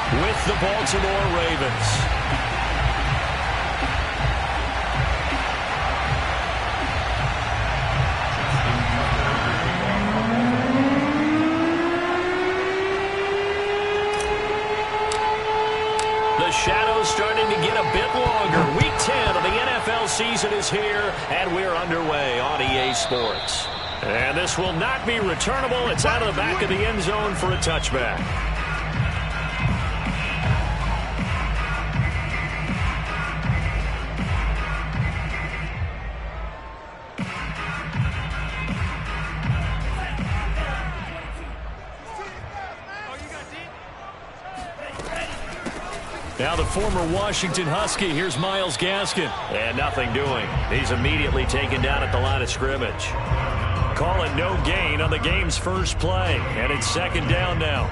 with the Baltimore Ravens. The shadow's starting to get a bit longer. Week 10 of the NFL season is here, and we're underway on EA Sports. And this will not be returnable. It's out of the back of the end zone for a touchback. Now the former Washington Husky. Here's Myles Gaskin. And nothing doing. He's immediately taken down at the line of scrimmage. Call it no gain on the game's first play. And it's second down now.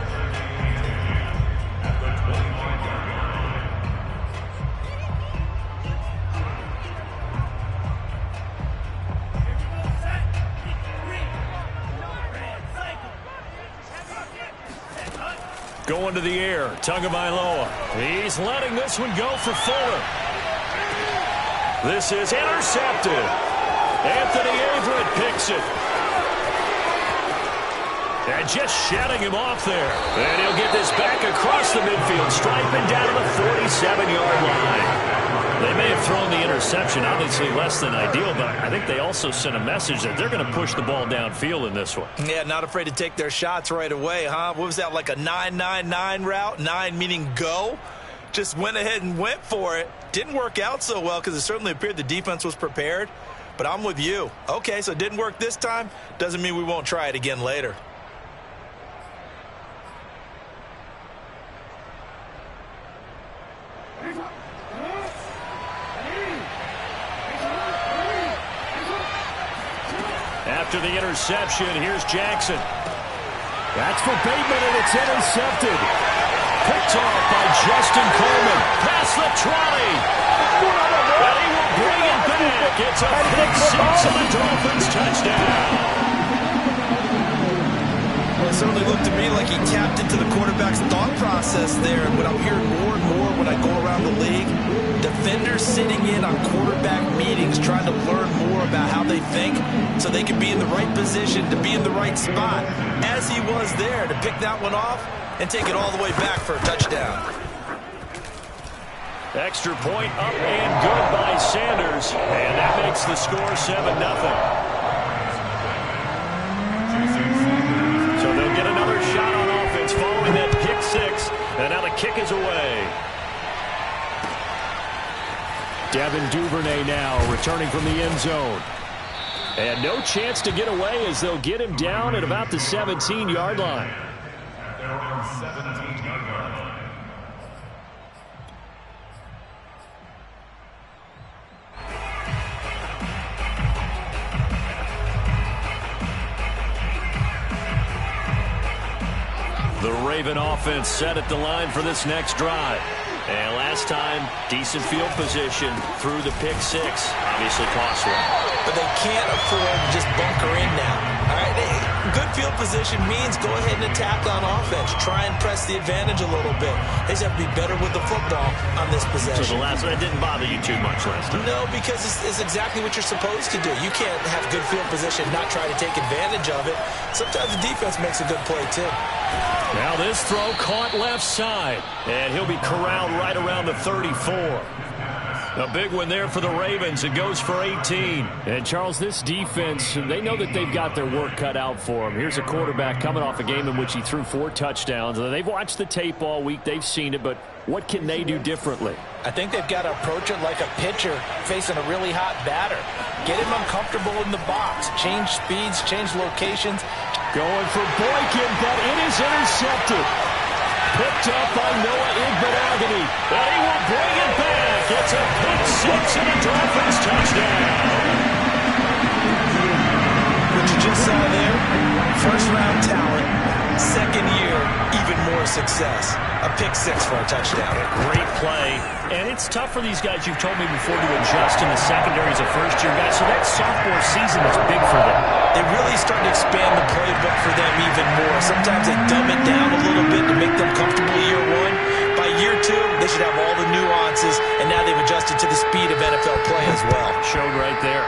Going to the air, Tagovailoa. He's letting this one go for Fuller. This is intercepted. Anthony Averett picks it. And just shutting him off there. And he'll get this back across the midfield stripe and down to the 47-yard line. They may have thrown the interception, obviously less than ideal, but I think they also sent a message that they're going to push the ball downfield in this one. Yeah, not afraid to take their shots right away, huh? What was that, like a 9-9-9 route? 9 meaning go? Just went ahead and went for it. Didn't work out so well because it certainly appeared the defense was prepared. But I'm with you. Okay, so it didn't work this time. Doesn't mean we won't try it again later. After the interception, here's Jackson. That's for Bateman, and it's intercepted. Picked off by Justin Coleman. Past the 20. And he will bring it back. It's a pick six and the Dolphins touchdown. Well, it certainly looked to me like he tapped into the quarterback's thought process there. And what I'm hearing more and more when I go around the league, defenders sitting in on quarterback meetings trying to learn more about how they think so they can be in the right position to be in the right spot, as he was there to pick that one off and take it all the way back for a touchdown. Extra point up and good by Sanders, and that makes the score 7-0. So they'll get another shot on offense following that pick six, and now the kick is away. Devin Duvernay now returning from the end zone. And no chance to get away as they'll get him down at about the 17-yard line. The Raven offense set at the line for this next drive. And last time, decent field position through the pick six. Obviously cost one. But they can't afford to just bunker in now. All right, good field position means go ahead and attack on offense. Try and press the advantage a little bit. They just have to be better with the football on this possession. So the last one, it didn't bother you too much last time? No, because it's exactly what you're supposed to do. You can't have good field position and not try to take advantage of it. Sometimes the defense makes a good play, too. Now this throw caught left side, and he'll be corralled right around the 34. A big one there for the Ravens. It goes for 18. And, Charles, this defense, they know that they've got their work cut out for them. Here's a quarterback coming off a game in which he threw 4 touchdowns. They've watched the tape all week. They've seen it, but what can they do differently? I think they've got to approach it like a pitcher facing a really hot batter. Get him uncomfortable in the box. Change speeds, change locations. Going for Boykin, but it is intercepted. Picked up by Noah Igbenogany. And he will bring it back. It's a pick six and a Dolphins touchdown. What you just saw there, first-round talent, second year, even more success. A pick six for a touchdown. A great play. And it's tough for these guys, you've told me before, to adjust in the secondary as a first-year guy. So that sophomore season is big for them. They really start to expand the playbook for them even more. Sometimes they dumb it down a little bit to make them comfortable year one. speed of NFL play as well. Showed right there.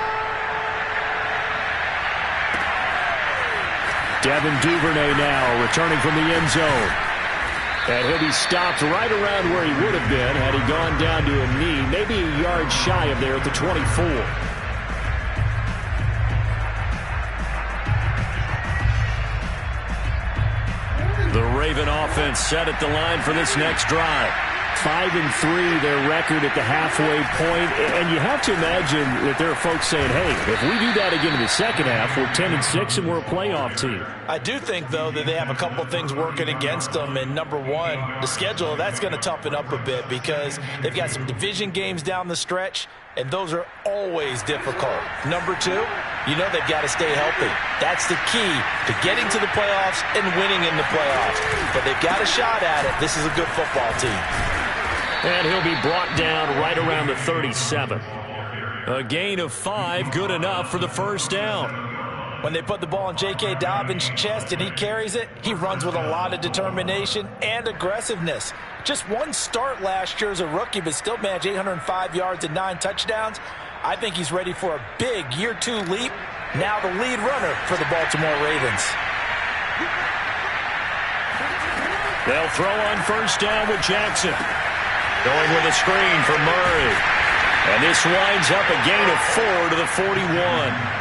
Devin Duvernay now returning from the end zone. And he'll be stopped right around where he would have been had he gone down to a knee, maybe a yard shy of there at the 24. The Raven offense set at the line for this next drive. 5-3 their record at the halfway point, and you have to imagine that there are folks saying, hey, if we do that again in the second half, we're 10-6 and we're a playoff team. I do think, though, that they have a couple of things working against them, and number one, the schedule, that's going to toughen up a bit because they've got some division games down the stretch, and those are always difficult. Number two, you know they've got to stay healthy. That's the key to getting to the playoffs and winning in the playoffs. But they've got a shot at it. This is a good football team. And he'll be brought down right around the 37. A gain of 5, good enough for the first down. When they put the ball in J.K. Dobbins' chest and he carries it, he runs with a lot of determination and aggressiveness. Just one start last year as a rookie, but still managed 805 yards and 9 touchdowns. I think he's ready for a big year-2 leap. Now the lead runner for the Baltimore Ravens. They'll throw on first down with Jackson. Going with a screen for Murray. And this winds up a gain of 4 to the 41.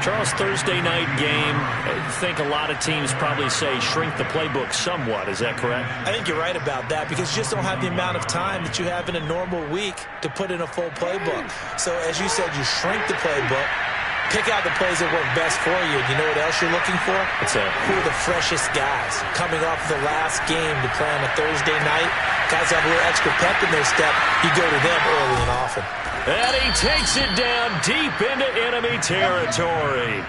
Charles, Thursday night game, I think a lot of teams probably say shrink the playbook somewhat. Is that correct? I think you're right about that because you just don't have the amount of time that you have in a normal week to put in a full playbook. So as you said, you shrink the playbook, pick out the plays that work best for you. And you know what else you're looking for? Who are the freshest guys coming off the last game to play on a Thursday night? Guys have a little extra pep in their step. You go to them early and often. And he takes it down deep into enemy territory.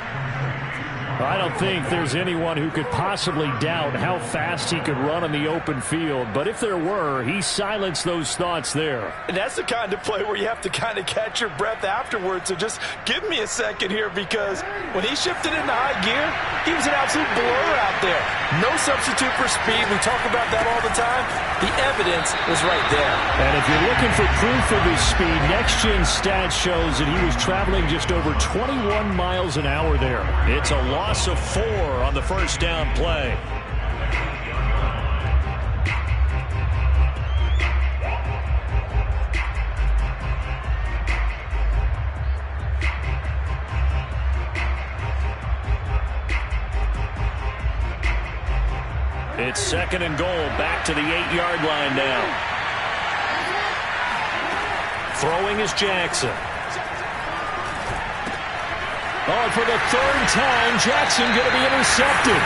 I don't think there's anyone who could possibly doubt how fast he could run on the open field. But if there were, he silenced those thoughts there. And that's the kind of play where you have to kind of catch your breath afterwards. So just give me a second here because when he shifted into high gear, he was an absolute blur out there. No substitute for speed. We talk about that all the time. The evidence was right there. And if you're looking for proof of his speed, Next Gen Stats shows that he was traveling just over 21 miles an hour there. It's a loss of 4 on the first down play. It's second and goal, back to the 8-yard line now. Throwing is Jackson. Oh, for the third time, Jackson going to be intercepted.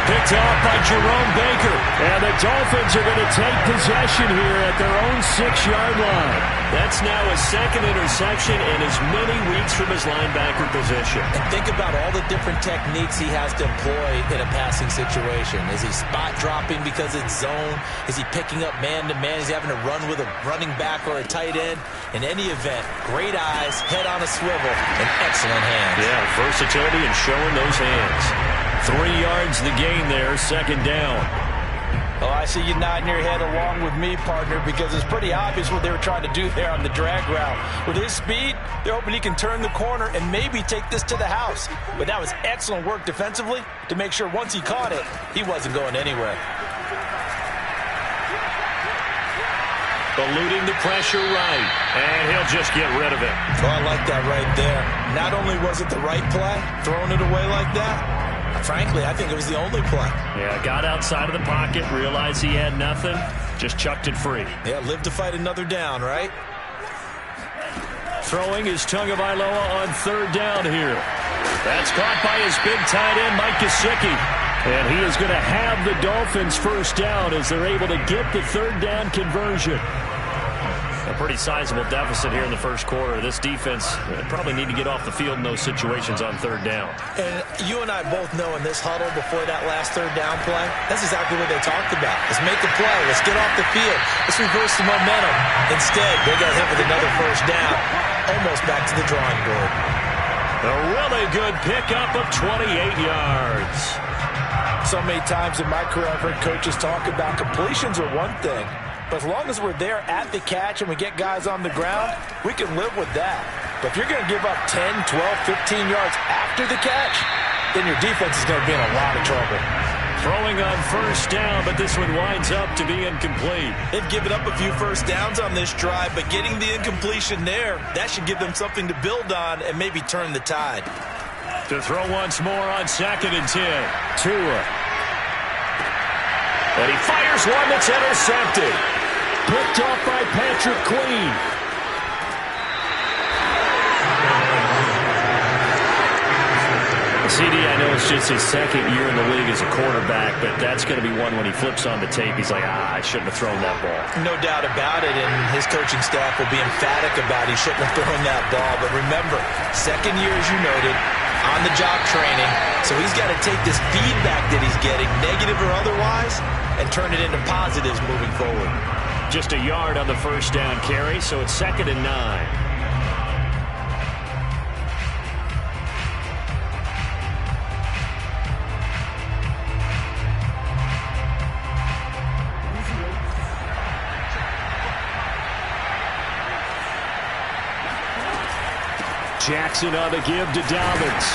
Picked off by Jerome Baker. And the Dolphins are going to take possession here at their own 6-yard line. That's now his second interception in as many weeks from his linebacker position. And think about all the different techniques he has to employ in a passing situation. Is he spot dropping because it's zone? Is he picking up man-to-man? Is he having to run with a running back or a tight end? In any event, great eyes, head on a swivel, and excellent hands. Yeah, versatility and showing those hands. 3 yards the gain there, second down. Oh, I see you nodding your head along with me, partner, because it's pretty obvious what they were trying to do there on the drag route. With his speed, they're hoping he can turn the corner and maybe take this to the house. But that was excellent work defensively to make sure once he caught it, he wasn't going anywhere. Eluding the pressure right, and he'll just get rid of it. Oh, I like that right there. Not only was it the right play, throwing it away like that, frankly, I think it was the only play. Yeah, got outside of the pocket, realized he had nothing, just chucked it free. Yeah, live to fight another down, right? Throwing is Tagovailoa on third down here. That's caught by his big tight end, Mike Gesicki. And he is going to have the Dolphins first down as they're able to get the third down conversion. A pretty sizable deficit here in the first quarter. This defense probably need to get off the field in those situations on third down. And you and I both know in this huddle before that last third down play, that's exactly what they talked about. Let's make a play. Let's get off the field. Let's reverse the momentum. Instead, they got hit with another first down, almost back to the drawing board. A really good pickup of 28 yards. So many times in my career, I've heard coaches talk about completions are one thing, But as long as we're there at the catch and we get guys on the ground, we can live with that. But if you're going to give up 10, 12, 15 yards after the catch, then your defense is going to be in a lot of trouble. Throwing on first down, but this one winds up to be incomplete. They've given up a few first downs on this drive, but getting the incompletion there, that should give them something to build on and maybe turn the tide. To throw once more on 2nd and 10. Tua. And he fires one that's intercepted. Picked off by Patrick Queen. CD, I know it's just his 2nd year in the league as a quarterback, but that's going to be one when he flips on the tape. He's like, I shouldn't have thrown that ball. No doubt about it, and his coaching staff will be emphatic about he shouldn't have thrown that ball. But remember, 2nd year, as you noted, on-the-job training, so he's got to take this feedback that he's getting, negative or otherwise, and turn it into positives moving forward. Just a yard on the first down carry, so it's 2nd and 9. Jackson on the give to Dobbins.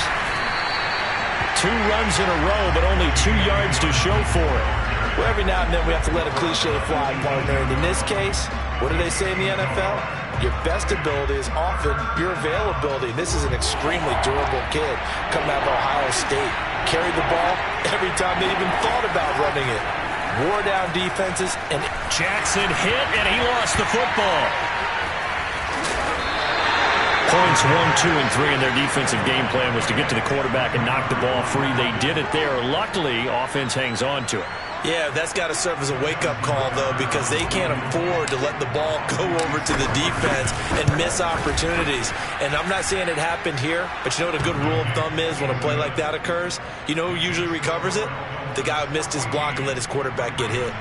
2 runs in a row, but only 2 yards to show for it. Well, every now and then we have to let a cliche fly, partner. And in this case, what do they say in the NFL? Your best ability is often your availability. This is an extremely durable kid coming out of Ohio State. Carried the ball every time they even thought about running it. Wore down defenses. And Jackson hit, and he lost the football. Points 1, 2, and 3 in their defensive game plan was to get to the quarterback and knock the ball free. They did it there. Luckily, offense hangs on to it. Yeah, that's got to serve as a wake-up call, though, because they can't afford to let the ball go over to the defense and miss opportunities. And I'm not saying it happened here, but you know what a good rule of thumb is when a play like that occurs? You know who usually recovers it? The guy who missed his block and let his quarterback get hit.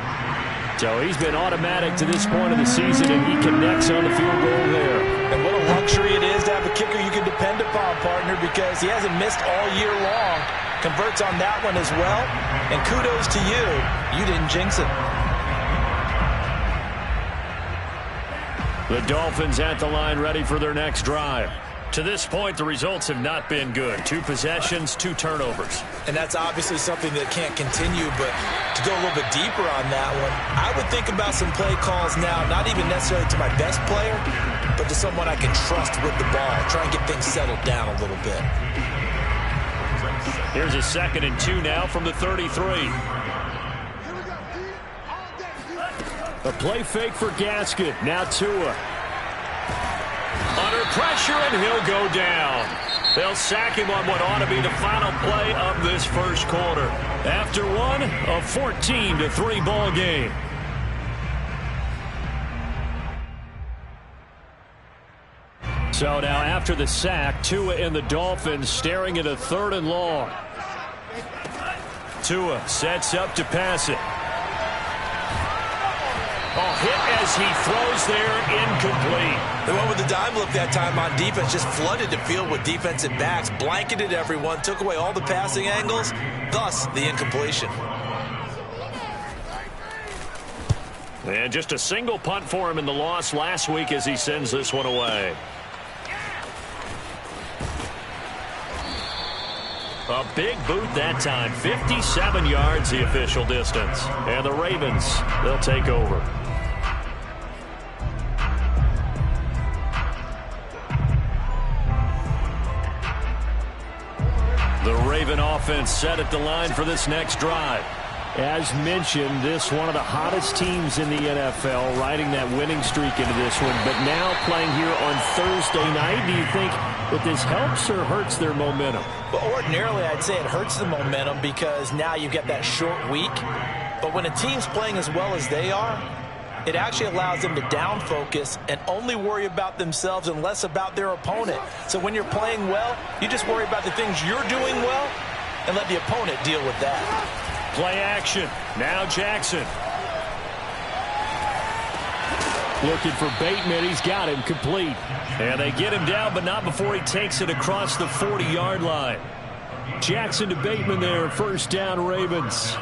So he's been automatic to this point of the season, and he connects on the field goal there. And what a luxury it is to have a kicker you can depend upon, partner, because he hasn't missed all year long. Converts on that one as well. And kudos to you. You didn't jinx it. The Dolphins at the line ready for their next drive. To this point, the results have not been good. 2 possessions, 2 turnovers. And that's obviously something that can't continue, but to go a little bit deeper on that one, I would think about some play calls now, not even necessarily to my best player, but to someone I can trust with the ball. Try and get things settled down a little bit. Here's a 2nd and 2 now from the 33. A play fake for Gaskin. Now Tua. Under pressure, and he'll go down. They'll sack him on what ought to be the final play of this first quarter. After one, a 14-3 ball game. So now after the sack, Tua and the Dolphins staring at a 3rd and long. Tua sets up to pass it. Oh, hit as he throws there, incomplete. They went with the dime look that time on defense, just flooded the field with defensive backs, blanketed everyone, took away all the passing angles, thus the incompletion. And just a single punt for him in the loss last week as he sends this one away. A big boot that time, 57 yards the official distance. And the Ravens, they'll take over. The Raven offense set at the line for this next drive. As mentioned, this one of the hottest teams in the NFL, riding that winning streak into this one, but now playing here on Thursday night. Do you think that this helps or hurts their momentum? Well, ordinarily, I'd say it hurts the momentum because now you get that short week. But when a team's playing as well as they are, it actually allows them to down focus and only worry about themselves and less about their opponent. So when you're playing well, you just worry about the things you're doing well and let the opponent deal with that. Play action. Now Jackson. Looking for Bateman. He's got him complete. And they get him down, but not before he takes it across the 40-yard line. Jackson to Bateman there. First down, Ravens.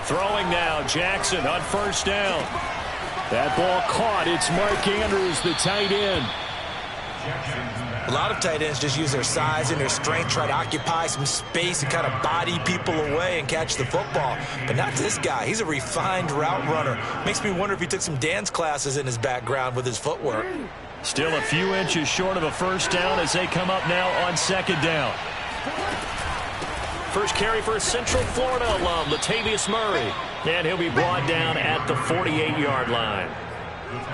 Throwing now, Jackson on first down. That ball caught. It's Mark Andrews, the tight end. A lot of tight ends just use their size and their strength, try to occupy some space and kind of body people away and catch the football. But not this guy. He's a refined route runner. Makes me wonder if he took some dance classes in his background with his footwork. Still a few inches short of a first down as they come up now on second down. First carry for a Central Florida alum, Latavius Murray. And he'll be brought down at the 48-yard line.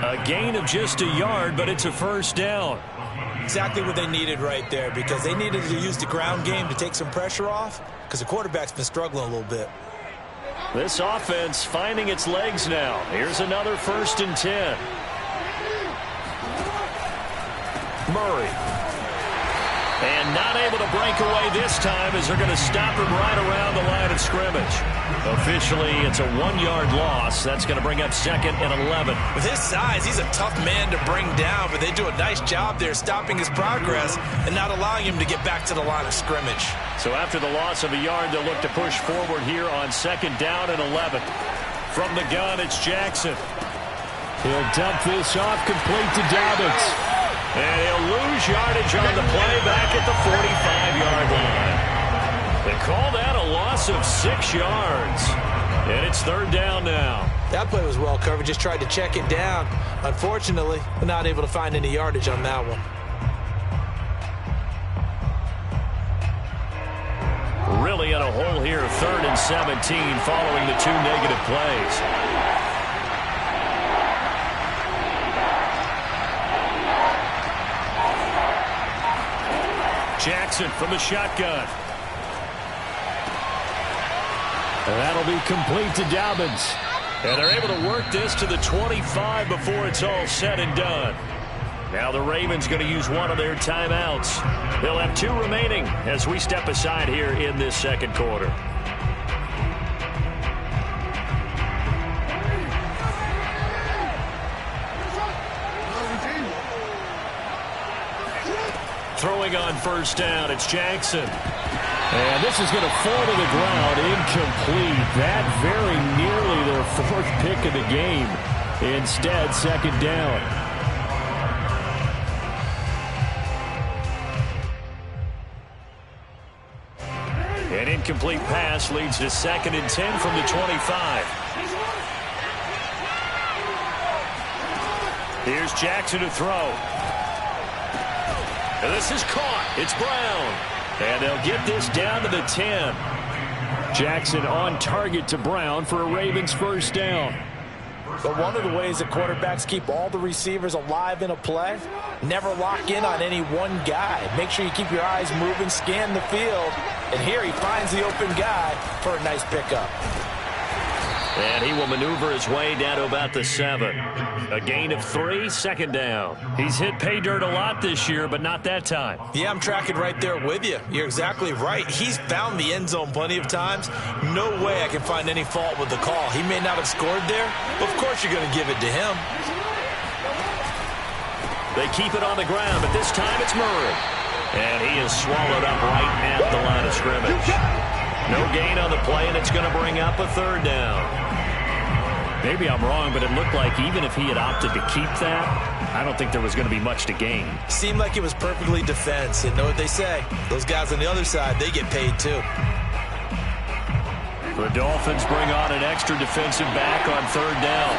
A gain of just a yard, but it's a first down. Exactly what they needed right there, because they needed to use the ground game to take some pressure off, because the quarterback's been struggling a little bit. This offense finding its legs now. Here's another 1st and 10. Murray. And not able to break away this time as they're going to stop him right around the line of scrimmage. Officially, it's a 1-yard loss. That's going to bring up 2nd and 11. With his size, he's a tough man to bring down, but they do a nice job there stopping his progress and not allowing him to get back to the line of scrimmage. So after the loss of a yard, they'll look to push forward here on 2nd down and 11. From the gun, it's Jackson. He'll dump this off, complete to Dobbins. And he'll lose yardage on the play back at the 45-yard line. They call that a loss of 6 yards. And it's 3rd down now. That play was well covered. Just tried to check it down. Unfortunately, we're not able to find any yardage on that one. Really in a hole here, 3rd and 17 following the 2 negative plays. Jackson from the shotgun. And that'll be complete to Dobbins. And they're able to work this to the 25 before it's all said and done. Now the Ravens going to use one of their timeouts. They'll have 2 remaining as we step aside here in this 2nd quarter. Throwing on first down, it's Jackson. And this is going to fall to the ground, incomplete. That very nearly their 4th pick of the game. Instead, 2nd down. An incomplete pass leads to 2nd and 10 from the 25. Here's Jackson to throw. And this is caught. It's Brown. And they'll get this down to the 10. Jackson on target to Brown for a Ravens 1st down. But one of the ways that quarterbacks keep all the receivers alive in a play, never lock in on any one guy. Make sure you keep your eyes moving, scan the field. And here he finds the open guy for a nice pickup. And he will maneuver his way down to about the 7. A gain of 3, 2nd down. He's hit pay dirt a lot this year, but not that time. Yeah, I'm tracking right there with you. You're exactly right. He's found the end zone plenty of times. No way I can find any fault with the call. He may not have scored there, but of course you're going to give it to him. They keep it on the ground, but this time it's Murray. And he is swallowed up right at the line of scrimmage. No gain on the play, and it's going to bring up a 3rd down. Maybe I'm wrong, but it looked like even if he had opted to keep that, I don't think there was going to be much to gain. Seemed like it was perfectly defense. And know what they say? Those guys on the other side, they get paid too. The Dolphins bring on an extra defensive back on 3rd down.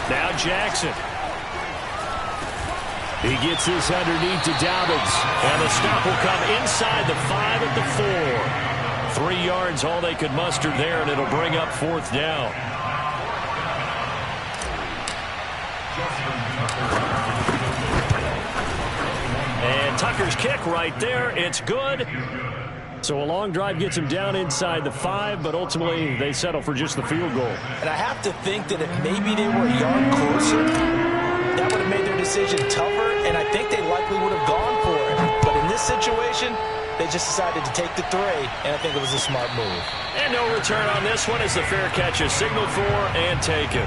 Now Jackson. He gets this underneath to Dobbins. And the stop will come inside the 5 at the 4. 3 yards, all they could muster there, and it'll bring up 4th down. And Tucker's kick right there. It's good. So a long drive gets him down inside the 5, but ultimately they settle for just the field goal. And I have to think that if maybe they were a yard closer, that would have made their decision tougher, and I think they likely would have gone for it. But in this situation, they just decided to take the 3, and I think it was a smart move. And no return on this one as the fair catch is signaled for and taken.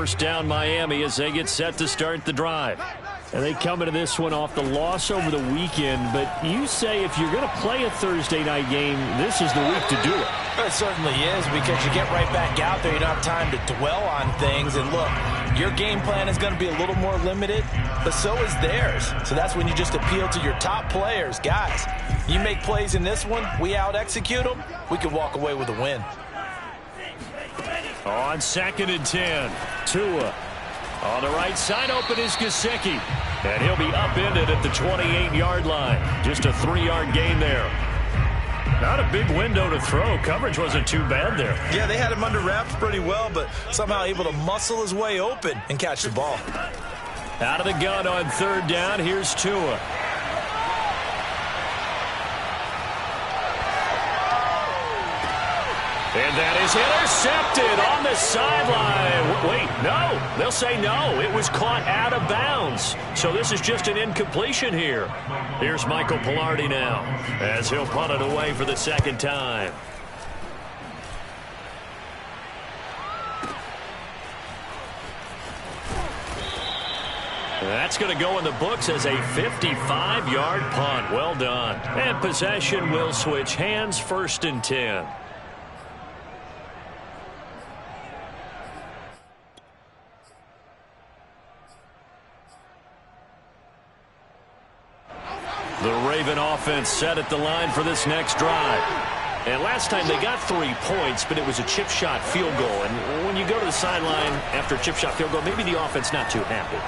first down Miami as they get set to start the drive. And they come into this one off the loss over the weekend, but you say if you're going to play a Thursday night game, this is the week to do it. It certainly is, because you get right back out there. You don't have time to dwell on things. And look, your game plan is going to be a little more limited, but so is theirs. So that's when you just appeal to your top players. Guys, you make plays in this one, we out-execute them, we can walk away with a win. On 2nd and 10, Tua. On the right side, open is Gesicki. And he'll be upended at the 28-yard line. Just a 3-yard gain there. Not a big window to throw. Coverage wasn't too bad there. Yeah, they had him under wraps pretty well, but somehow able to muscle his way open and catch the ball. Out of the gun on 3rd down, here's Tua. And that is intercepted on the sideline. Wait, no. They'll say no. It was caught out of bounds. So this is just an incompletion here. Here's Michael Pilardi now as he'll punt it away for the 2nd time. That's going to go in the books as a 55-yard punt. Well done. And possession will switch hands. 1st and 10. The Raven offense set at the line for this next drive. And last time they got 3 points, but it was a chip shot field goal. And when you go to the sideline after a chip shot field goal, maybe the offense not too happy.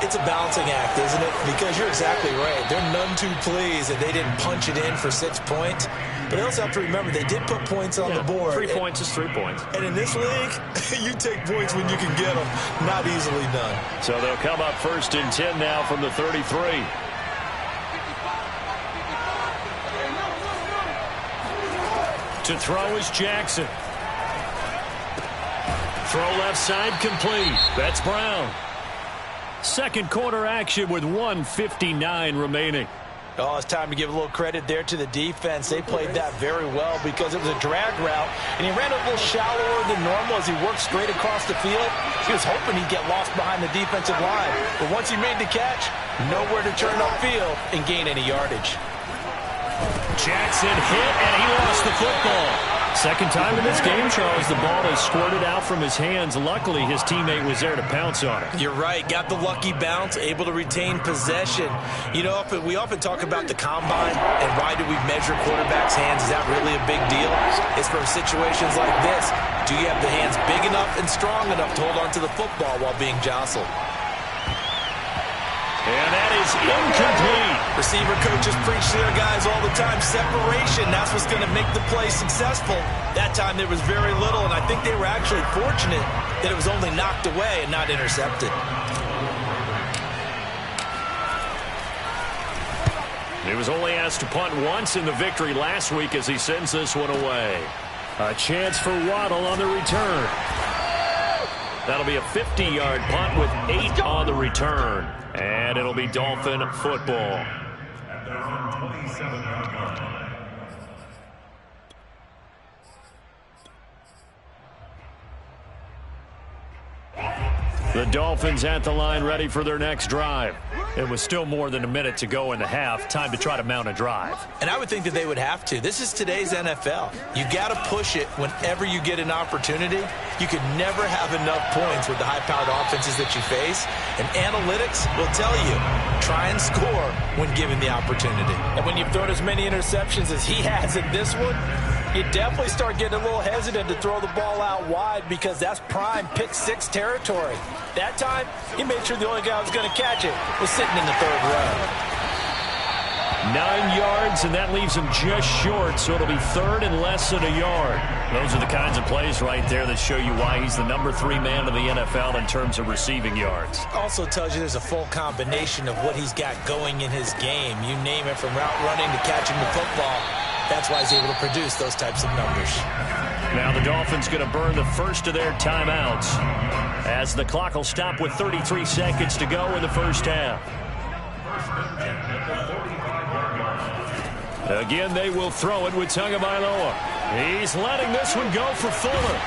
It's a balancing act, isn't it? Because you're exactly right. They're none too pleased that they didn't punch it in for 6 points. But they also have to remember they did put points on the board. 3 points is 3 points. And in this league, you take points when you can get them. Not easily done. So they'll come up 1st and 10 now from the 33. To throw is Jackson. Throw left side complete. That's Brown. 2nd quarter action with 1:59 remaining. Oh, it's time to give a little credit there to the defense. They played that very well because it was a drag route, and he ran a little shallower than normal as he worked straight across the field. He was hoping he'd get lost behind the defensive line, but once he made the catch, nowhere to turn upfield and gain any yardage. Jackson hit, and he lost the football. 2nd time in this game, Charles, the ball has squirted out from his hands. Luckily, his teammate was there to pounce on it. You're right. Got the lucky bounce, able to retain possession. You know, we often talk about the combine and why do we measure quarterbacks' hands. Is that really a big deal? It's for situations like this. Do you have the hands big enough and strong enough to hold on to the football while being jostled? And that is incomplete. Receiver coaches preach to their guys all the time. Separation, that's what's going to make the play successful. That time there was very little, and I think they were actually fortunate that it was only knocked away and not intercepted. He was only asked to punt once in the victory last week as he sends this one away. A chance for Waddle on the return. That'll be a 50-yard punt with 8 on the return. And it'll be Dolphin football. The Dolphins at the line ready for their next drive. It was still more than a minute to go in the half. Time to try to mount a drive. And I would think that they would have to. This is today's NFL. You got to push it whenever you get an opportunity. You could never have enough points with the high-powered offenses that you face. And analytics will tell you, try and score when given the opportunity. And when you've thrown as many interceptions as he has in this one, you definitely start getting a little hesitant to throw the ball out wide because that's prime pick 6 territory. That time, he made sure the only guy who was going to catch it was sitting in the 3rd row. 9 yards, and that leaves him just short, so it'll be 3rd and less than a yard. Those are the kinds of plays right there that show you why he's the number 3 man in the NFL in terms of receiving yards. Also tells you there's a full combination of what he's got going in his game. You name it, from route running to catching the football. That's why he's able to produce those types of numbers. Now the Dolphins going to burn the first of their timeouts as the clock will stop with 33 seconds to go in the first half. Again, they will throw it with Tagovailoa. He's letting this one go for Fuller.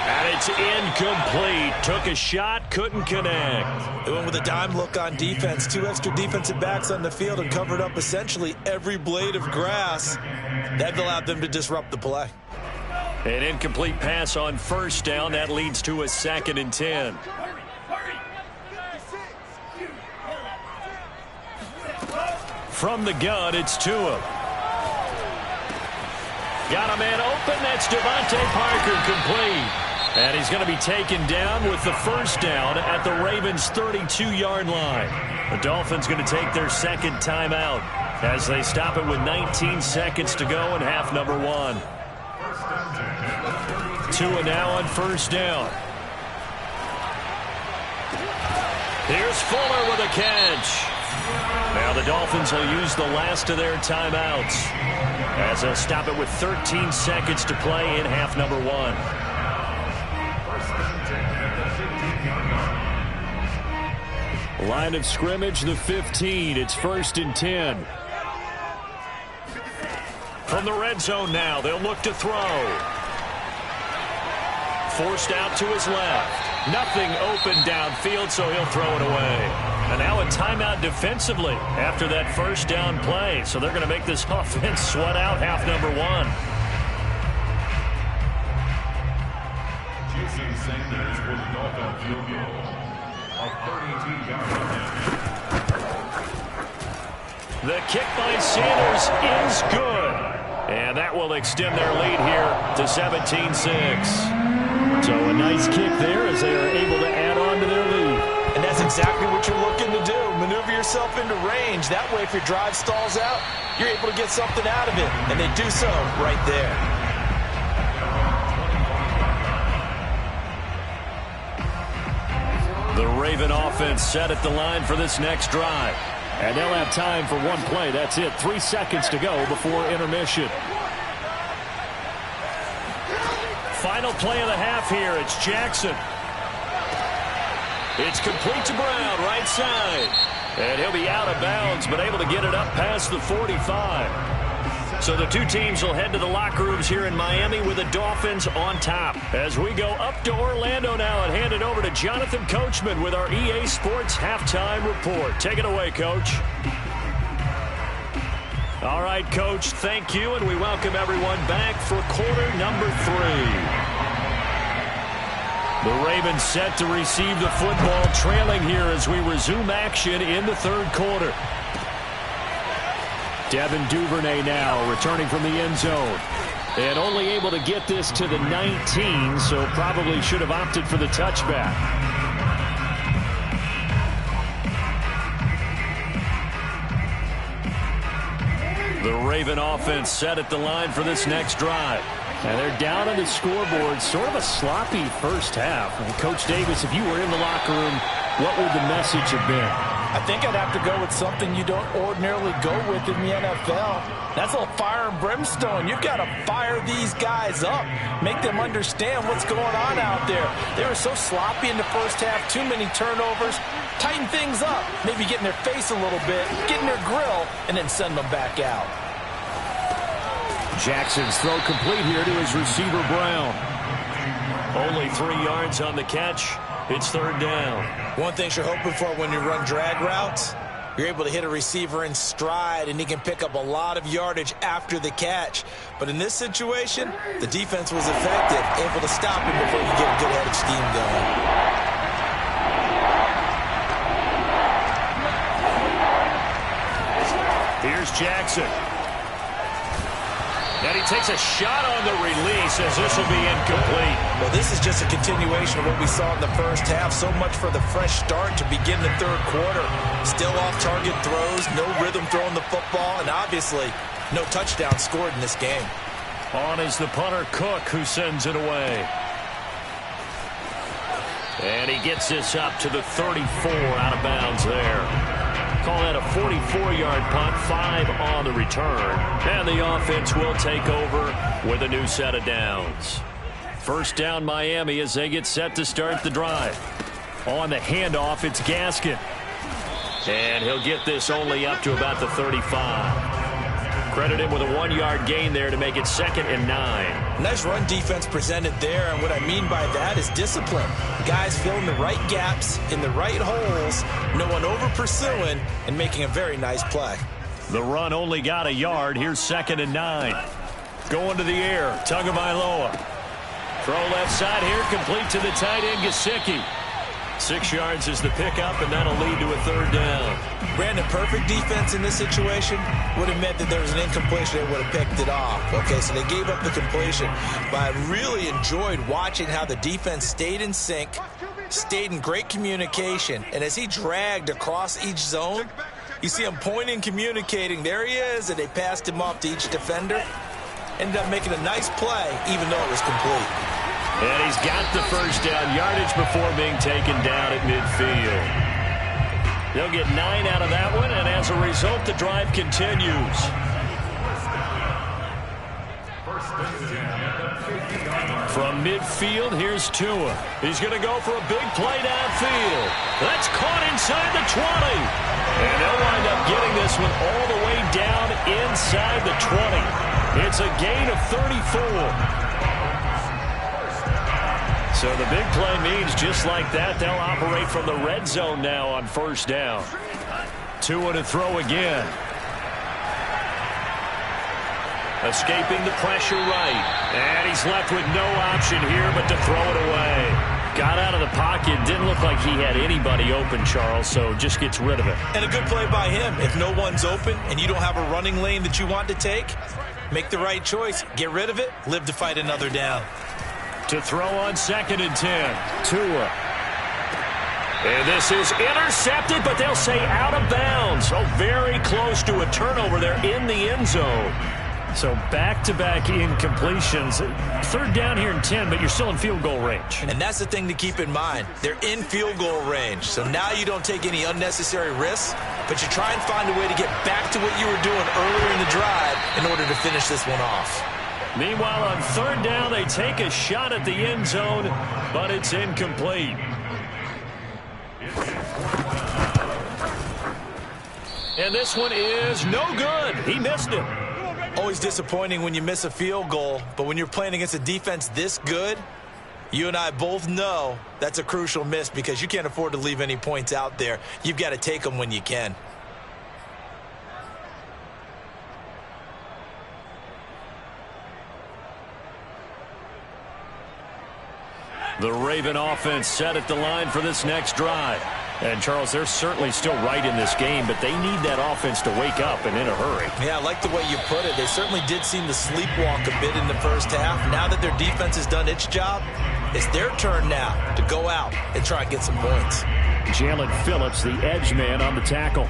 And it's incomplete. Took a shot, couldn't connect. They went with a dime look on defense. 2 extra defensive backs on the field and covered up essentially every blade of grass. That allowed them to disrupt the play. An incomplete pass on first down. That leads to a 2nd and 10. From the gun, it's Tua. Got a man open. That's Devontae Parker, complete. And he's going to be taken down with the first down at the Ravens' 32-yard line. The Dolphins going to take their 2nd timeout as they stop it with 19 seconds to go in half number 1. Tua now on first down. Here's Fuller with a catch. Now the Dolphins will use the last of their timeouts as they'll stop it with 13 seconds to play in half number 1. Line of scrimmage, the 15. It's 1st and 10. From the red zone now, they'll look to throw. Forced out to his left. Nothing open downfield, so he'll throw it away. And now a timeout defensively after that first down play. So they're going to make this offense sweat out half number 1. Jason Sanders for the Dolphins field goal of 32 yards. The kick by Sanders is good. And that will extend their lead here to 17-6. So a nice kick there as they are able to add on to their lead. And that's exactly what you're looking to do. Maneuver yourself into range. That way, if your drive stalls out, you're able to get something out of it. And they do so right there. The Raven offense set at the line for this next drive. And they'll have time for one play. That's it. 3 seconds to go before intermission. Final play of the half here. It's Jackson. It's complete to Brown, right side. And he'll be out of bounds, but able to get it up past the 45. So the two teams will head to the locker rooms here in Miami with the Dolphins on top. As we go up to Orlando now and hand it over to Jonathan Coachman with our EA Sports Halftime Report. Take it away, Coach. All right, Coach, thank you, and we welcome everyone back for quarter number 3. The Ravens set to receive the football, trailing here as we resume action in the 3rd quarter. Devin Duvernay now returning from the end zone. And only able to get this to the 19, so probably should have opted for the touchback. The Raven offense set at the line for this next drive. And they're down on the scoreboard. Sort of a sloppy first half. And Coach Davis, if you were in the locker room, what would the message have been? I think I'd have to go with something you don't ordinarily go with in the NFL. That's a little fire and brimstone. You've got to fire these guys up. Make them understand what's going on out there. They were so sloppy in the first half. Too many turnovers. Tighten things up. Maybe get in their face a little bit. Get in their grill. And then send them back out. Jackson's throw complete here to his receiver, Brown. Only 3 yards on the catch. It's 3rd down. One thing you're hoping for when you run drag routes, you're able to hit a receiver in stride, and he can pick up a lot of yardage after the catch. But in this situation, the defense was effective, able to stop him before he could get a good-headed scheme going. Here's Jackson. And he takes a shot on the release as this will be incomplete. Well, this is just a continuation of what we saw in the first half. So much for the fresh start to begin the 3rd quarter. Still off-target throws, no rhythm throwing the football, and obviously no touchdown scored in this game. On is the punter, Cook, who sends it away. And he gets this up to the 34, out of bounds there. Call that a 44-yard punt, 5 on the return. And the offense will take over with a new set of downs. First down, Miami, as they get set to start the drive. On the handoff, it's Gaskin. And he'll get this only up to about the 35. Credit him with a 1-yard gain there to make it 2nd and 9. Nice run defense presented there, and what I mean by that is discipline. Guys filling the right gaps in the right holes, no one over pursuing, and making a very nice play. The run only got a yard. Here's 2nd and 9. Going to the air, Tagovailoa. Throw left side here, complete to the tight end, Gesicki. 6 yards is the pickup, and that'll lead to a 3rd down. Brandon, perfect defense in this situation would have meant that there was an incompletion. They would have picked it off. Okay, so they gave up the completion. But I really enjoyed watching how the defense stayed in sync, stayed in great communication, and as he dragged across each zone, you see him pointing, communicating. There he is, and they passed him off to each defender. Ended up making a nice play, even though it was complete. And he's got the 1st down, yardage before being taken down at midfield. They'll get 9 out of that one, and as a result, the drive continues. From midfield, here's Tua. He's going to go for a big play downfield. That's caught inside the 20. And they'll wind up getting this one all the way down inside the 20. It's a gain of 34. So the big play means just like that, they'll operate from the red zone now on 1st down. Tua to throw again. Escaping the pressure right. And he's left with no option here but to throw it away. Got out of the pocket. Didn't look like he had anybody open, Charles, so just gets rid of it. And a good play by him. If no one's open and you don't have a running lane that you want to take, make the right choice. Get rid of it. Live to fight another down. To throw on 2nd and 10. Tua. And this is intercepted, but they'll say out of bounds. So very close to a turnover there in the end zone. So back-to-back incompletions. 3rd down here and 10, but you're still in field goal range. And that's the thing to keep in mind. They're in field goal range. So now you don't take any unnecessary risks, but you try and find a way to get back to what you were doing earlier in the drive in order to finish this one off. Meanwhile, on 3rd down, they take a shot at the end zone, but it's incomplete. And this one is no good. He missed it. Always disappointing when you miss a field goal, but when you're playing against a defense this good, you and I both know that's a crucial miss because you can't afford to leave any points out there. You've got to take them when you can. The Raven offense set at the line for this next drive. And, Charles, they're certainly still right in this game, but they need that offense to wake up and in a hurry. Yeah, I like the way you put it. They certainly did seem to sleepwalk a bit in the 1st half. Now that their defense has done its job, it's their turn now to go out and try and get some points. Jalen Phillips, the edge man on the tackle.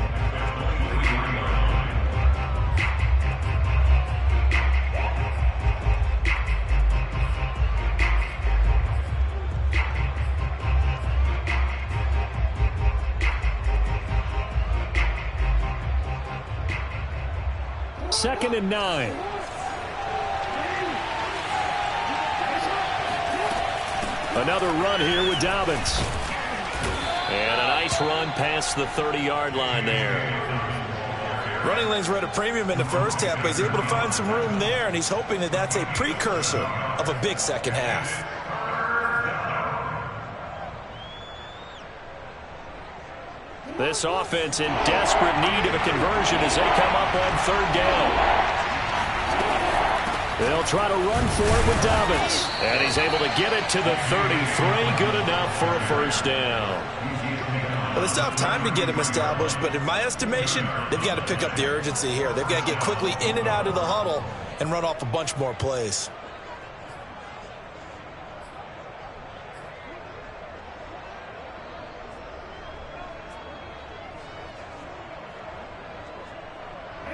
Second and 9. Another run here with Dobbins. And a nice run past the 30-yard line there. Running lanes were at a premium in the 1st half, but he's able to find some room there, and he's hoping that that's a precursor of a big 2nd half. This offense in desperate need of a conversion as they come up on 3rd down. They'll try to run for it with Dobbins. And he's able to get it to the 33. Good enough for a 1st down. Well, they still have time to get him established, but in my estimation, they've got to pick up the urgency here. They've got to get quickly in and out of the huddle and run off a bunch more plays.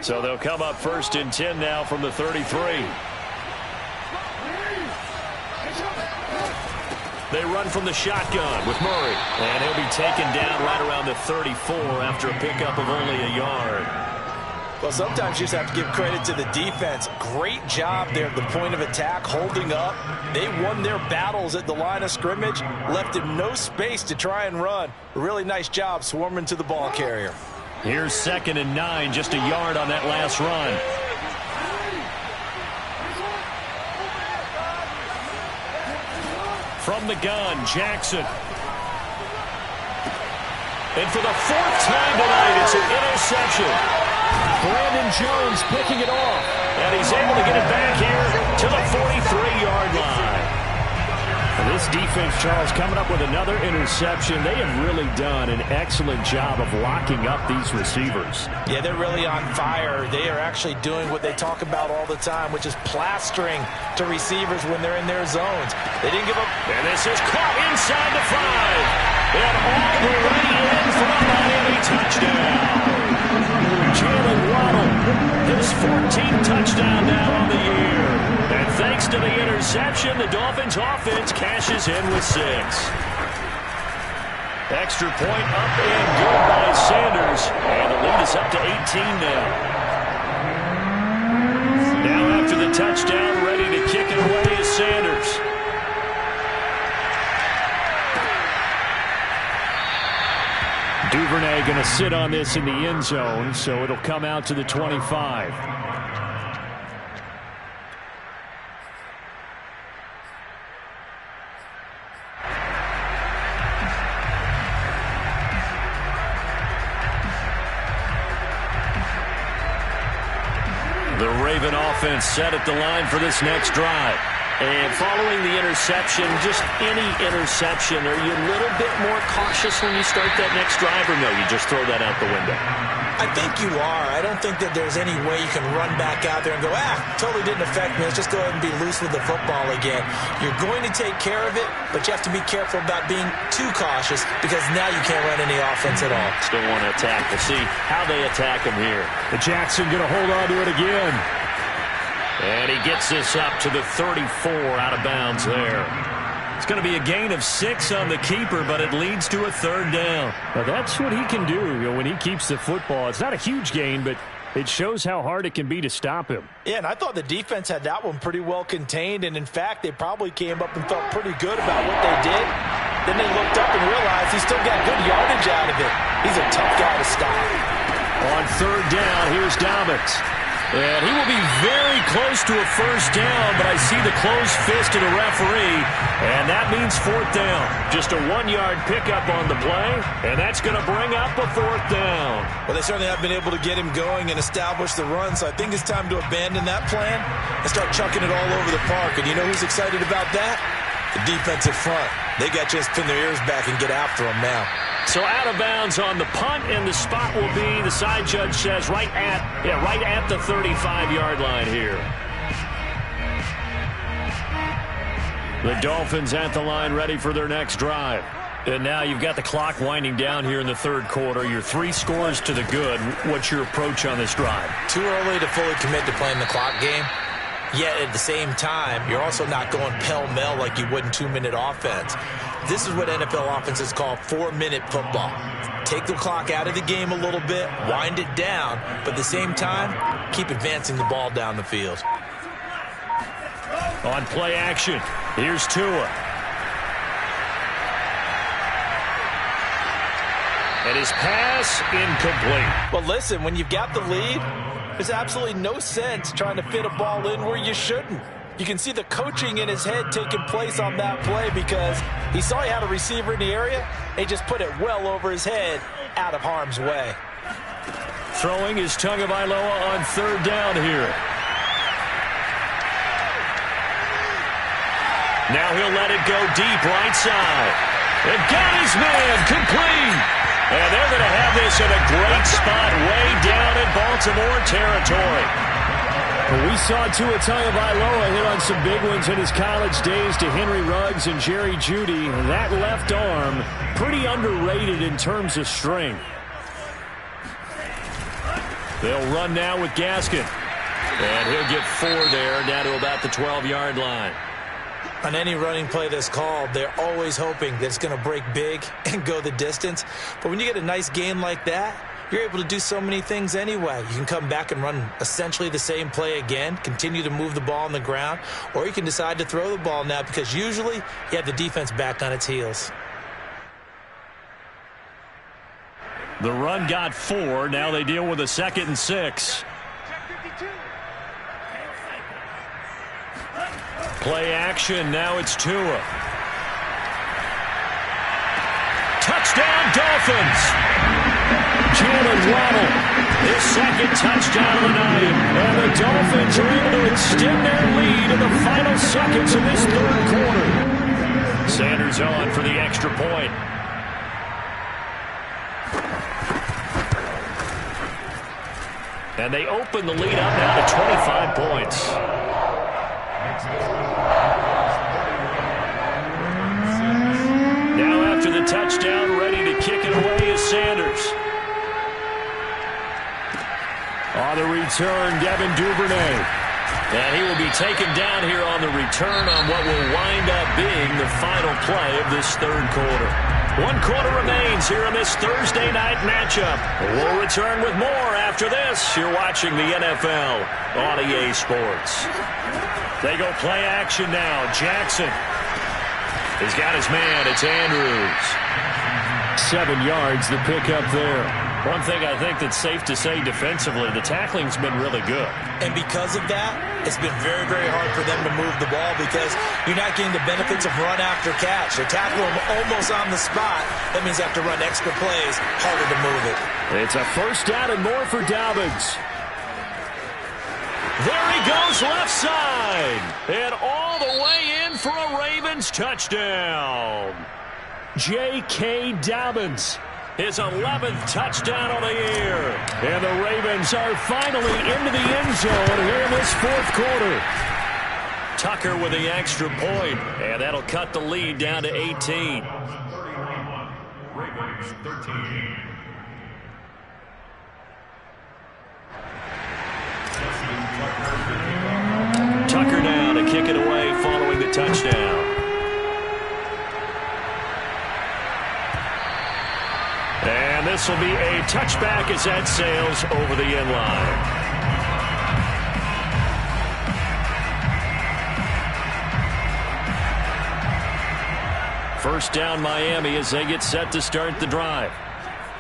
So they'll come up 1st and 10 now from the 33. They run from the shotgun with Murray. And he'll be taken down right around the 34 after a pickup of only a yard. Well, sometimes you just have to give credit to the defense. Great job there at the point of attack, holding up. They won their battles at the line of scrimmage, left him no space to try and run. A really nice job swarming to the ball carrier. Here's 2nd and 9, just a yard on that last run. From the gun, Jackson. And for the fourth time tonight, it's an interception. Brandon Jones picking it off. And he's able to get it back here to the 43-yard line. And this defense, Charles, coming up with another interception. They have really done an excellent job of locking up these receivers. Yeah, they're really on fire. They are actually doing what they talk about all the time, which is plastering to receivers when they're in their zones. They didn't give up. And this is caught inside the 5. And all the way in for a Miami touchdown. Jalen Waddle, his 14th touchdown now on the year. And thanks to the interception, the Dolphins offense cashes in with 6. Extra point up and good by Sanders. And the lead is up to 18 now. Now after the touchdown, ready to kick it away is Sanders. Duvernay going to sit on this in the end zone, so it'll come out to the 25. The Raven offense set at the line for this next drive. And following the interception, just any interception, are you a little bit more cautious when you start that next drive, or no, you just throw that out the window? I think you are. I don't think that there's any way you can run back out there and go, totally didn't affect me. Let's just go ahead and be loose with the football again. You're going to take care of it, but you have to be careful about being too cautious because now you can't run any offense at all. Still want to attack. We'll see how they attack him here. The Jackson going to hold on to it again. And he gets this up to the 34 out of bounds there. It's going to be a gain of 6 on the keeper, but it leads to a 3rd down. Now that's what he can do when he keeps the football. It's not a huge gain, but it shows how hard it can be to stop him. Yeah, and I thought the defense had that one pretty well contained, and in fact, they probably came up and felt pretty good about what they did. Then they looked up and realized he still got good yardage out of it. He's a tough guy to stop. On 3rd down, here's Dobbins. And he will be very close to a 1st down, but I see the closed fist of the referee, and that means 4th down. Just a 1-yard pickup on the play, and that's going to bring up a 4th down. Well, they certainly have been able to get him going and establish the run, so I think it's time to abandon that plan and start chucking it all over the park. And you know who's excited about that? The defensive front. They got a chance to pin their ears back and get after him now. So out of bounds on the punt, and the spot will be, the side judge says, right at the 35-yard line here. The Dolphins at the line ready for their next drive. And now you've got the clock winding down here in the 3rd quarter. You're 3 scores to the good. What's your approach on this drive? Too early to fully commit to playing the clock game. Yet at the same time, you're also not going pell-mell like you would in 2-minute offense. This is what NFL offenses call 4-minute football. Take the clock out of the game a little bit, wind it down, but at the same time, keep advancing the ball down the field. On play action, here's Tua. And his pass incomplete. Well, listen, when you've got the lead, there's absolutely no sense trying to fit a ball in where you shouldn't. You can see the coaching in his head taking place on that play because he saw he had a receiver in the area and he just put it well over his head out of harm's way. Throwing is Tagovailoa on 3rd down here. Now he'll let it go deep right side. And got his man complete. And they're going to have this in a great spot way down in Baltimore territory. Well, we saw Tua Tagovailoa hit on some big ones in his college days to Henry Ruggs and Jerry Jeudy. That left arm, pretty underrated in terms of strength. They'll run now with Gaskin. And he'll get 4 there, down to about the 12-yard line. On any running play that's called, they're always hoping that it's going to break big and go the distance. But when you get a nice gain like that, you're able to do so many things anyway. You can come back and run essentially the same play again, continue to move the ball on the ground, or you can decide to throw the ball now because usually you have the defense back on its heels. The run got 4. Now they deal with a 2nd and 6. Play action. Now it's Tua. Touchdown, Dolphins! Jalen Waddle, his second touchdown of the night. And the Dolphins are able to extend their lead in the final seconds of this third quarter. Sanders on for the extra point. And they open the lead up now to 25 points. Now after the touchdown, ready to kick it away is Sanders. On the return, Devin Duvernay. And he will be taken down here on the return on what will wind up being the final play of this third quarter. 1 quarter remains here in this Thursday night matchup. We'll return with more after this. You're watching the NFL on EA Sports. They go play action now. Jackson. He's got his man. It's Andrews. 7 yards, the pickup there. One thing I think that's safe to say defensively, the tackling's been really good. And because of that, it's been very, very hard for them to move the ball because you're not getting the benefits of run after catch. They tackle them almost on the spot. That means they have to run extra plays, harder to move it. It's a first down and more for Dobbins. There he goes left side. And all the way in for a Ravens touchdown. J.K. Dobbins. His 11th touchdown of the year. And the Ravens are finally into the end zone here in this fourth quarter. Tucker with the extra point, and that'll cut the lead down to 18. Ravens 13. Tucker now to kick it away following the touchdown. And this will be a touchback as that sails over the end line. First down Miami as they get set to start the drive.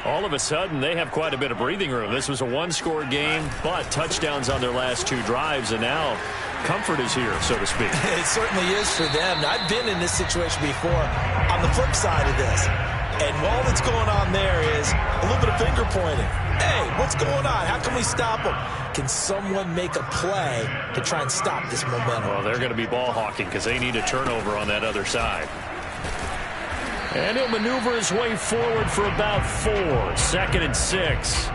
All of a sudden, they have quite a bit of breathing room. This was a one-score game, but touchdowns on their last 2 drives, and now comfort is here, so to speak. It certainly is for them. I've been in this situation before on the flip side of this. And all that's going on there is a little bit of finger pointing. Hey, what's going on? How can we stop them? Can someone make a play to try and stop this momentum? Well, they're going to be ball hawking because they need a turnover on that other side. And he'll maneuver his way forward for about 4. 2nd and 6.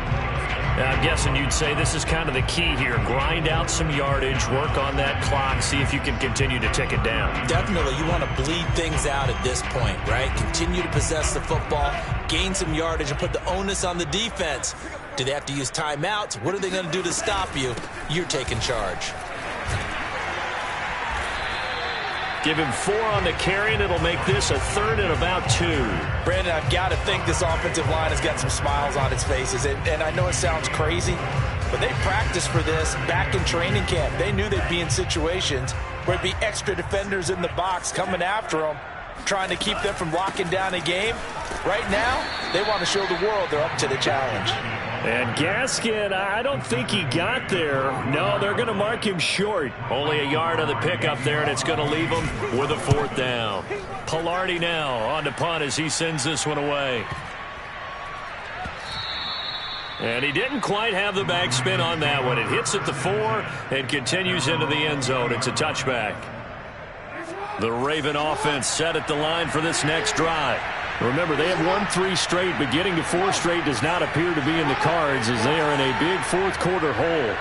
Now, I'm guessing you'd say this is kind of the key here. Grind out some yardage, work on that clock, see if you can continue to tick it down. Definitely. You want to bleed things out at this point, right? Continue to possess the football, gain some yardage, and put the onus on the defense. Do they have to use timeouts? What are they going to do to stop you? You're taking charge. Give him 4 on the carry, and it'll make this a 3rd and about 2. Brandon, I've got to think this offensive line has got some smiles on its faces. And I know it sounds crazy, but they practiced for this back in training camp. They knew they'd be in situations where there'd be extra defenders in the box coming after them, trying to keep them from locking down a game. Right now, they want to show the world they're up to the challenge. And Gaskin, I don't think he got there. No, they're going to mark him short. Only a yard on the pickup there, and it's going to leave him with a 4th down. Pilardi now on the punt as he sends this one away. And he didn't quite have the backspin on that one. It hits at the 4 and continues into the end zone. It's a touchback. The Raven offense set at the line for this next drive. Remember, they have won 3 straight, but getting to 4 straight does not appear to be in the cards as they are in a big fourth quarter hole.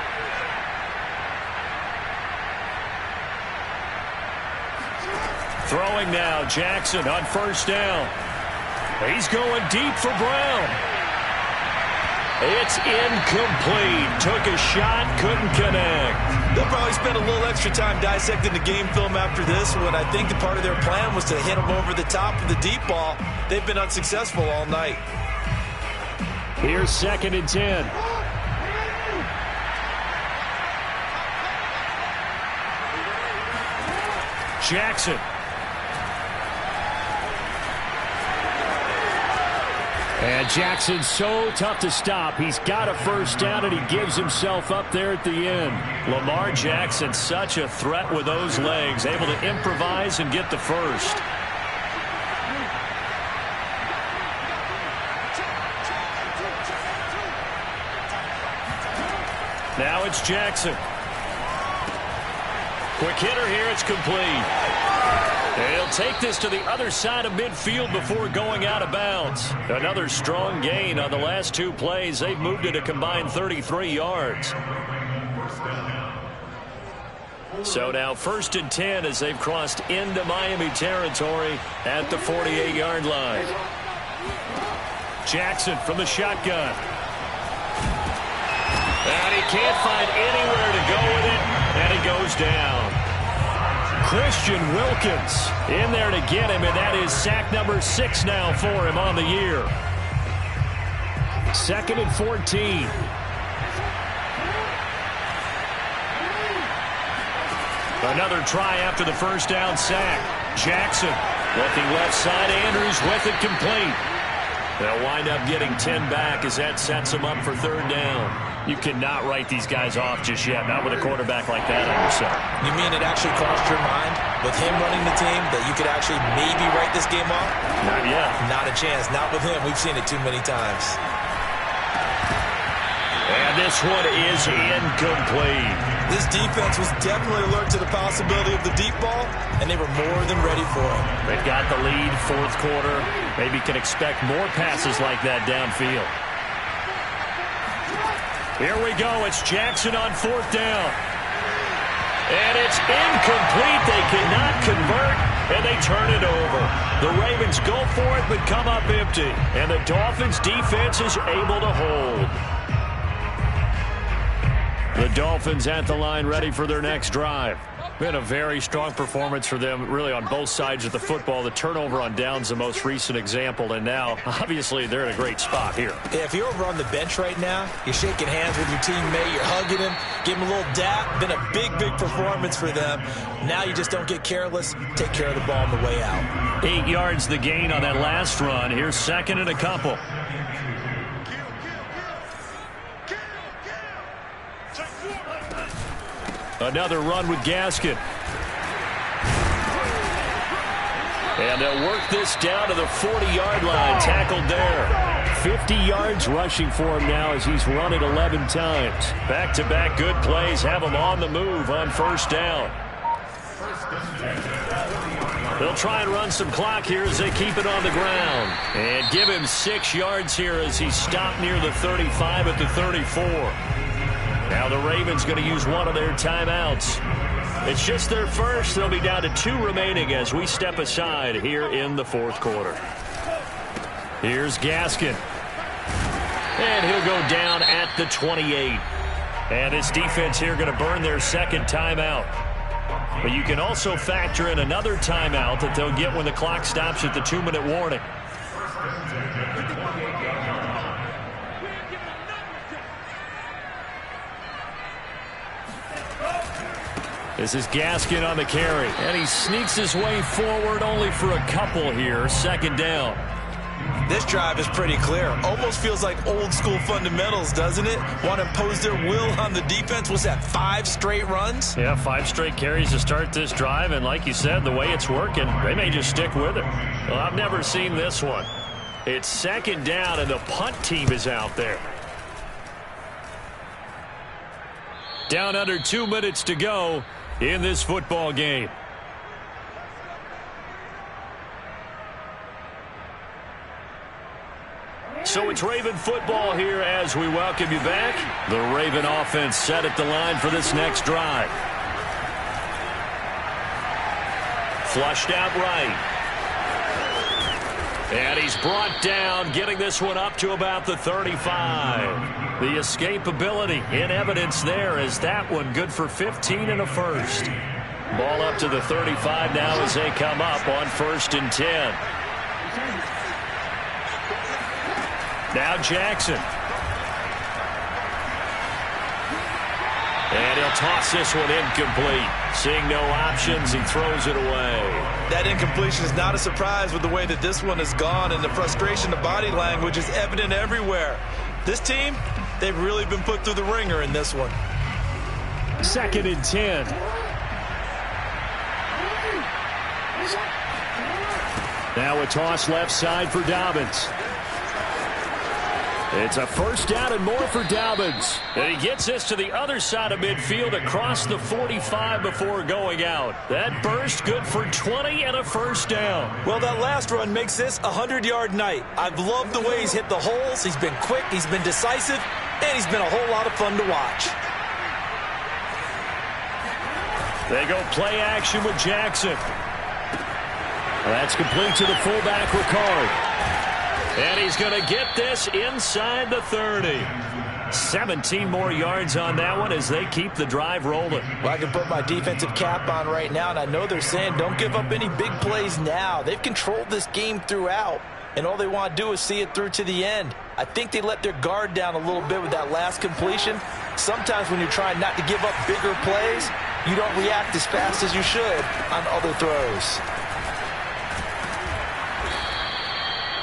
Throwing now, Jackson on first down. He's going deep for Brown. It's incomplete. Took a shot, couldn't connect. They'll probably spend a little extra time dissecting the game film after this one. I think the part of their plan was to hit them over the top of the deep ball. They've been unsuccessful all night. Here's 2nd and 10. Jackson. And Jackson's so tough to stop. He's got a first down, and he gives himself up there at the end. Lamar Jackson, such a threat with those legs, able to improvise and get the first. Now it's Jackson. Quick hitter here. It's complete. And he'll take this to the other side of midfield before going out of bounds. Another strong gain on the last two plays. They've moved it a combined 33 yards. So now 1st and 10 as they've crossed into Miami territory at the 48-yard line. Jackson from the shotgun. And he can't find anywhere to go with it, and he goes down. Christian Wilkins in there to get him, and that is sack number 6 now for him on the year. 2nd and 14. Another try after the first down sack. Jackson looking left side. Andrews with it complete. They'll wind up getting 10 back as that sets them up for 3rd down. You cannot write these guys off just yet, not with a quarterback like that on your side. You mean it actually crossed your mind with him running the team that you could actually maybe write this game off? Not yet. Not a chance. Not with him. We've seen it too many times. And this one is incomplete. This defense was definitely alert to the possibility of the deep ball, and they were more than ready for it. They've got the lead, 4th quarter. Maybe can expect more passes like that downfield. Here we go. It's Jackson on 4th down. And it's incomplete. They cannot convert, and they turn it over. The Ravens go for it, but come up empty. And the Dolphins' defense is able to hold. The Dolphins at the line ready for their next drive. Been a very strong performance for them, really, on both sides of the football. The turnover on downs, the most recent example, and now, obviously, they're in a great spot here. Yeah, if you're over on the bench right now, you're shaking hands with your teammate, you're hugging him, give him a little dap. Been a big, big performance for them. Now you just don't get careless. Take care of the ball on the way out. 8 yards the gain on that last run. Here's 2nd and a couple. Another run with Gaskin. And they'll work this down to the 40-yard line. Tackled there. 50 yards rushing for him now as he's run it 11 times. Back-to-back good plays have him on the move on 1st down. They'll try and run some clock here as they keep it on the ground. And give him 6 yards here as he stopped near the 35 at the 34. Now the Ravens going to use one of their timeouts. It's just their first. They'll be down to 2 remaining as we step aside here in the 4th quarter. Here's Gaskin. And he'll go down at the 28. And this defense here going to burn their 2nd timeout. But you can also factor in another timeout that they'll get when the clock stops at the 2-minute warning. This is Gaskin on the carry. And he sneaks his way forward only for a couple here. 2nd down. This drive is pretty clear. Almost feels like old school fundamentals, doesn't it? Want to impose their will on the defense. Was that 5 straight runs? Yeah, 5 straight carries to start this drive. And like you said, the way it's working, they may just stick with it. Well, I've never seen this one. It's 2nd down, and the punt team is out there. Down under 2 minutes to go in this football game. So it's Raven football here as we welcome you back. The Raven offense set at the line for this next drive. Flushed out right. And he's brought down, getting this one up to about the 35. The escapability in evidence there as that one good for 15 and a first. Ball up to the 35 now as they come up on 1st and 10. Now Jackson. And he'll toss this one incomplete. Seeing no options, he throws it away. That incompletion is not a surprise with the way that this one has gone, and the frustration, the body language is evident everywhere. This team, they've really been put through the ringer in this one. 2nd and 10. Now a toss left side for Dobbins. It's a first down and more for Dobbins. And he gets this to the other side of midfield across the 45 before going out. That burst good for 20 and a first down. Well, that last run makes this a 100-yard night. I've loved the way he's hit the holes. He's been quick, he's been decisive, and he's been a whole lot of fun to watch. They go play action with Jackson. That's complete to the fullback, Ricard. And he's going to get this inside the 30. 17 more yards on that one as they keep the drive rolling. Well, I can put my defensive cap on right now, and I know they're saying don't give up any big plays now. They've controlled this game throughout, and all they want to do is see it through to the end. I think they let their guard down a little bit with that last completion. Sometimes when you're trying not to give up bigger plays, you don't react as fast as you should on other throws.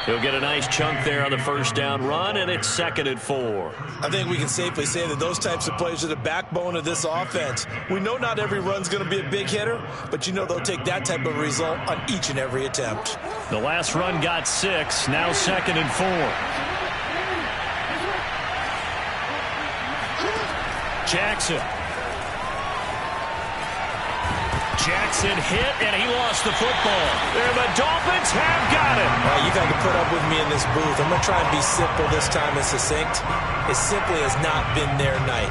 He'll get a nice chunk there on the first down run, and it's 2nd and 4. I think we can safely say that those types of plays are the backbone of this offense. We know not every run's going to be a big hitter, but you know they'll take that type of result on each and every attempt. The last run got 6, now 2nd and 4. Jackson hit, and he lost the football. And the Dolphins have got it. You got to put up with me in this booth. I'm going to try and be simple this time and succinct. It simply has not been their night.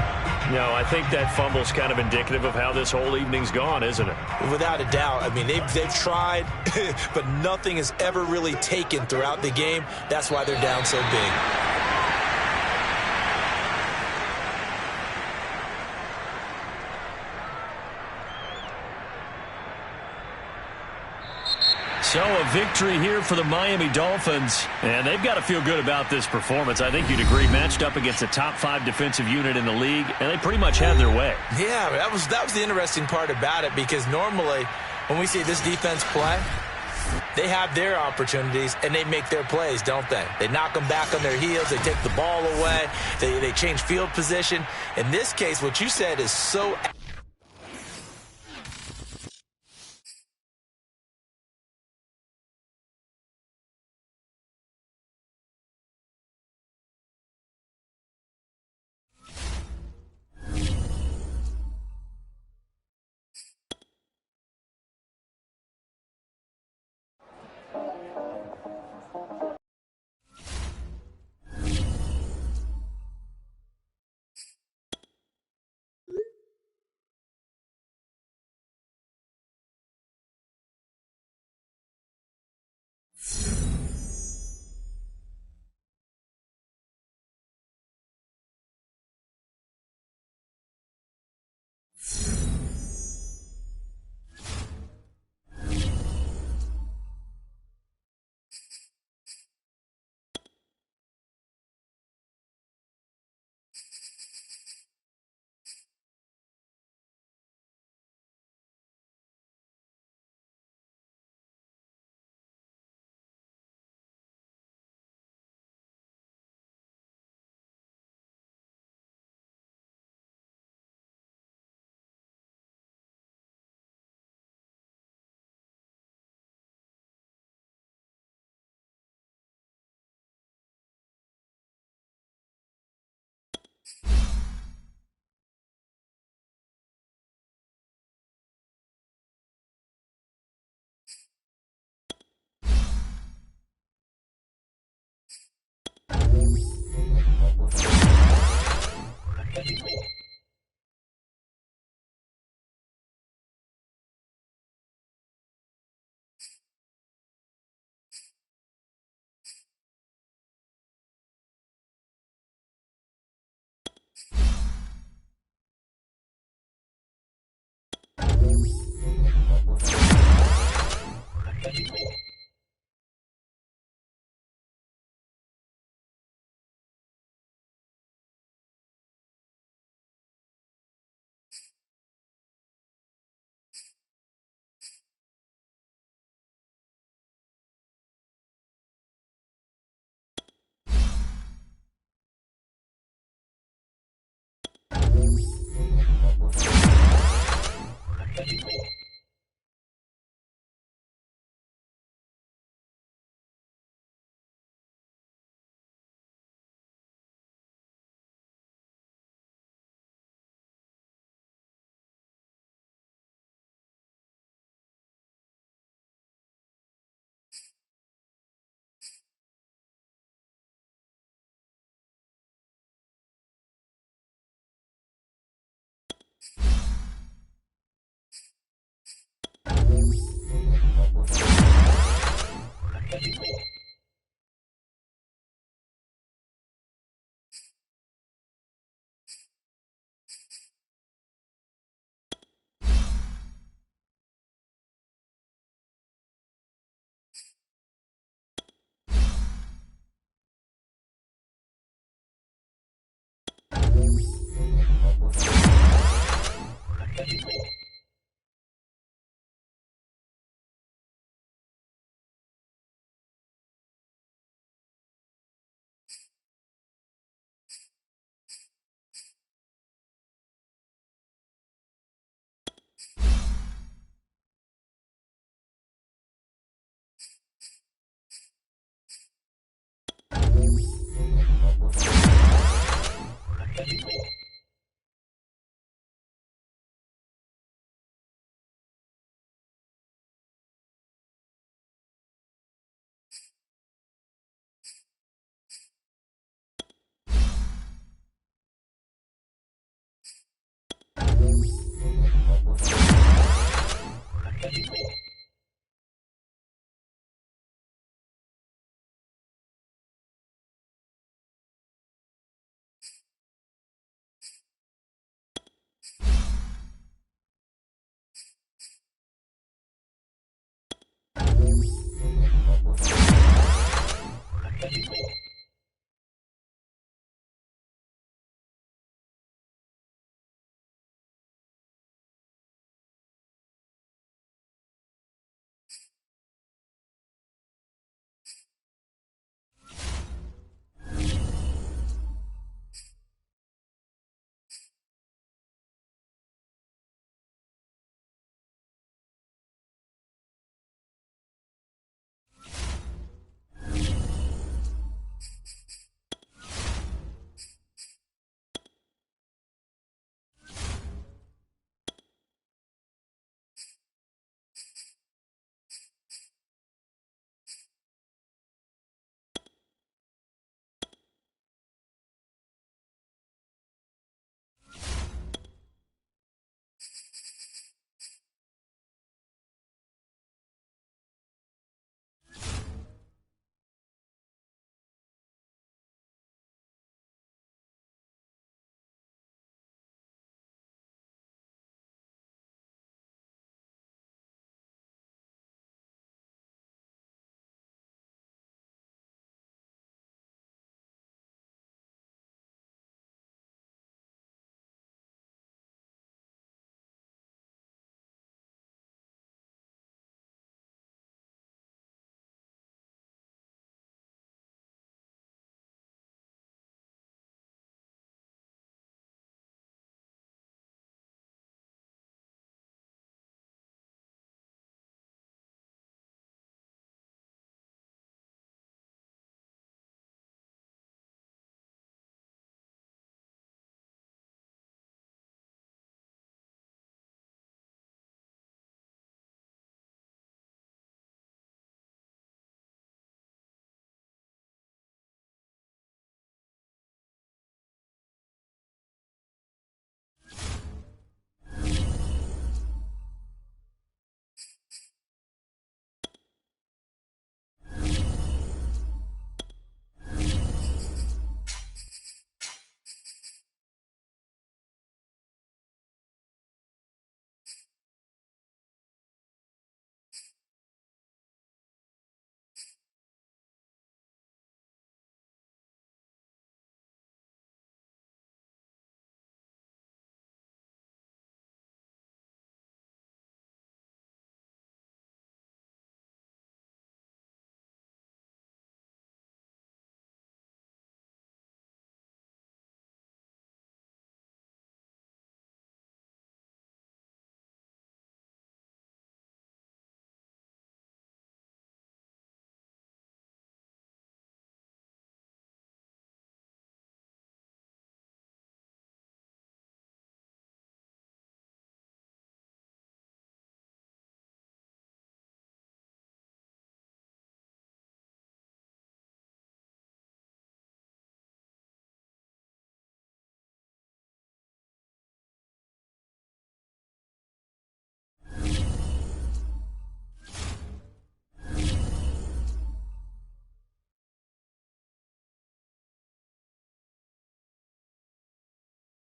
No, I think that fumble's kind of indicative of how this whole evening's gone, isn't it? Without a doubt. I mean, they've tried, but nothing has ever really taken throughout the game. That's why they're down so big. So a victory here for the Miami Dolphins, and they've got to feel good about this performance. I think you'd agree, matched up against a top 5 defensive unit in the league, and they pretty much had their way. Yeah, that was the interesting part about it, because normally when we see this defense play, they have their opportunities and they make their plays, don't they? They knock them back on their heels, they take the ball away, they change field position. In this case, what you said is so